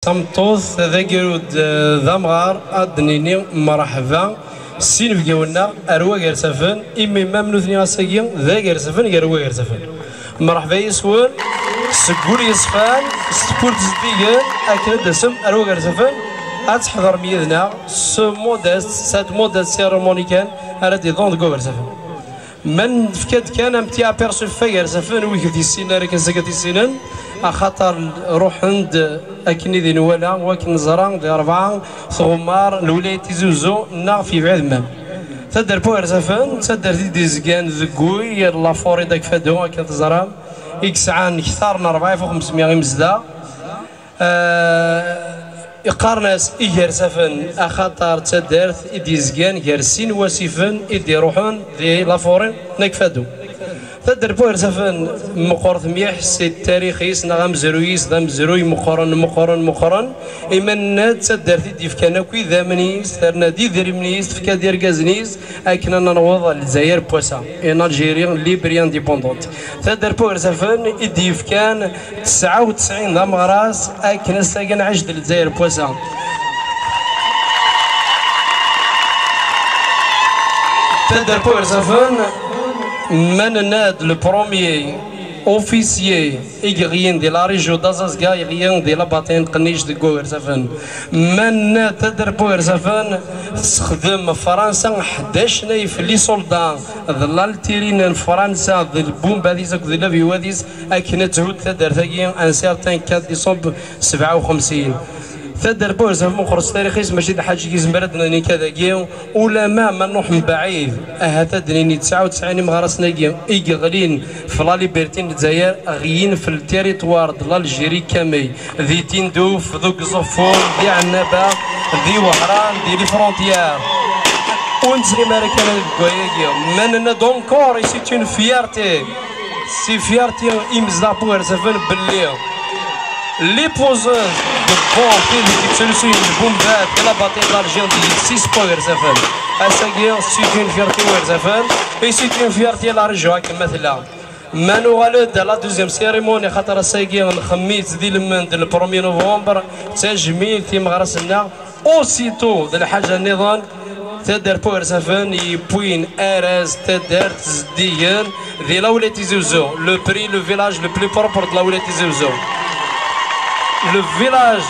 تمطوث ذا قرود ذا مغار أدنيني مرحبا سين في قولنا أروا قرسفن إمي ممنوثني أساقين ذا قرسفن قروا قرسفن مرحبا يسون سقول يصفان سبورت زديقن أكيد دسم أروا قرسفن أتحضر ميدنا سمودست سات مودست سيرموني كان أردي ضون دقو قرسفن من فكاد كان امتي ابيرسو فاير سفن ويكدي السينار كنسكتي السنن خاطر روح عند اكني ذي نوالا وكن زران دي 4 ثغمار الولاية زوزو نا في بعد مام تدر بوير سفن تدر دي زكان ذكوي لا فوري داك فادو كانت زران اكس عن كثارنا 4500 مزدا يقارناس إيجار سفن أخطر تدارت إدي زكان جارسين وسيفن إدي روحون دي لافورين نكفادو تدر بوير سفن مقورث ميح سي التاريخيس نغام زرويس دام زروي مقارن إمنا تدارت إدي فكاناكوي ذامنيس ثرنا دي ذريمنيس فكا دير غازنيس أكنا نوض الجزائر بوسا إن الجيريان ليبريان ديبوندونت تدر بوير سفن إدي فكان 99 دام غراس أكنا ساقن عجد الجزائر بوسا تدر بوير سفن من ناد لو بروميي اوفيسيي ايغريين دي لا ريجيو دازازكا ايغريين دي لا باتين قنيش دي كوير سفن من ناد تدر بوير سفن تخدم فرنسا 11 نايف لي سولدان ظلال تيرين فرنسا ذي البومبا ديزاك ذي لافي واديس اكنا تعود تدر ثاقي ان سيرتان 4 ديسمبر 57 تدر بوز مخرج تاريخي ماشي حاجه كيزمردنا ني كذا ولا ما نروح من بعيد تدني 99 مغرسنا ايغلين في لا ليبرتين الجزائر غيين في التيريتوار ديال الجيري كامي ذي تندوف ذوك زفون ذي عنابه ذي وهران ذي لي فرونتيير ونزري ماركانا كويا مننا دونكور سي اون فيارتي سي فيارتي امزا بوير سافن باللي لي بوزوز دو بون اللي كيتسلسلوا البومبات ديال لاباطي دارجون ديال 6 بوير سافن اساكي سي اون فيارتي وير سافن اي سي اون فيارتي لا رجوا كمثلا مانو غالد لا دوزيام سيريموني خاطر اساكي الخميس ديال المند 1 نوفمبر تجميل في مغرسنا اوسيتو د الحاجه النظام تدار بوير سافن يبوين ارز تدار تزديان ذي لا ولات يزوزو لو بري لو فيلاج لو بلو بروبر د لا ولات يزوزو le village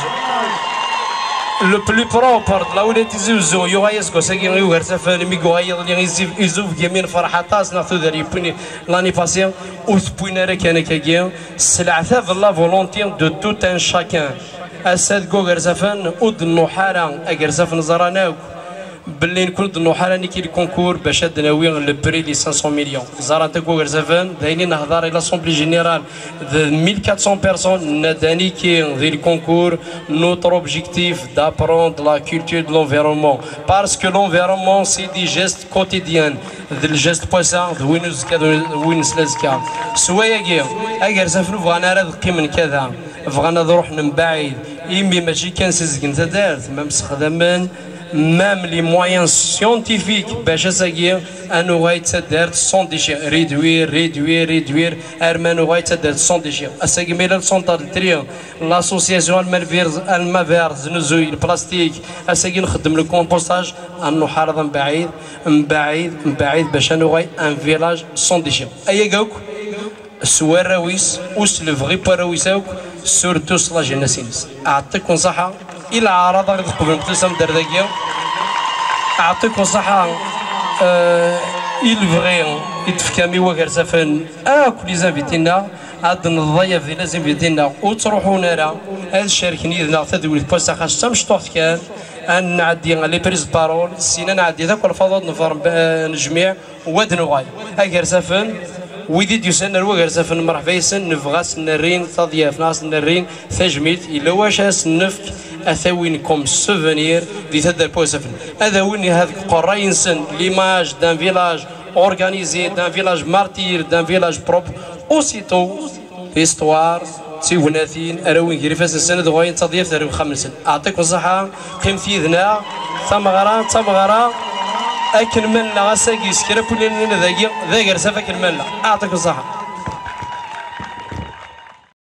le plus propre de la ولات يزوزو يغايسكو ساكين يوغر سافن ميكو غايض يزوف يمين فرحاتاس ناخذ ذا يبوني لاني باسيون وثبوينا راه كان كاكيا السلعه ثاف لا فولونتي دو توت ان شاكان اساد كوغر سافن ود النحاره اكر سافن زراناك باللي نكون النحاره نيكي الكونكور باش ناوي لو بري لي 500 مليون زرانتا كوغر سافن دايني نهضر الى لاسومبلي جينيرال de 1400 personnes nadani qui dans le concours notre objectif d'apprendre la culture de l'environnement parce que l'environnement c'est des gestes quotidiens des gestes poissons de وين سلازكا سوايا اجر سافروا بغانا راه دقي من كذا بغانا نروح من بعيد يمي ماشي كان سزكن تدارت ما مستخدمين même les moyens scientifiques باش اساكي انو غايتسدارت سون ديشي ريدوير ارمانو غايتسدارت سون ديشي اساكي ميلا سونطال تريون لاسوسياسيون المافيرز نزوي البلاستيك اساكي نخدم لو كومبوستاج انو حارض من بعيد باش انو غاي ان فيلاج سون ديشي ايا كاوك سوار راويس وس لو فغي باراويساوك سورتو صلاج الناسينس اعطيكم صحه الى عرض غير قبل مبتسم درداكيا اعطيكم صحه الفغي يتفكامي وكر سفن كل زانفيتينا عاد الضيف ديال زانفيتينا وتروحونا راه هاد الشاركني لنا تدوير بوسا خاص تمشطوح كان ان نعدي لي بريز بارول سينا نعدي ذاك الفضل نفرم نجميع ودنوغاي هاكر سفن ويدي يسن الوغر سفن مرحبا يسن نفغاس نرين تضياف ناس نرين تجميت الا واش نفك اثاوينكم سوفونير دي تدر بوسفن هذا وين هذاك قراينسن ليماج دان فيلاج اورغانيزي دان فيلاج مارتير دان فيلاج بروب اوسيتو هيستوار تيوناثين اراوين كريفاس السنه غاين تضياف تاع 5 سنين اعطيكم الصحه قيمتي ذنا ثمغره اكن من لا ساكي سكرا بولين ذاكي ذاكر سافك الملا اعطيكم الصحه.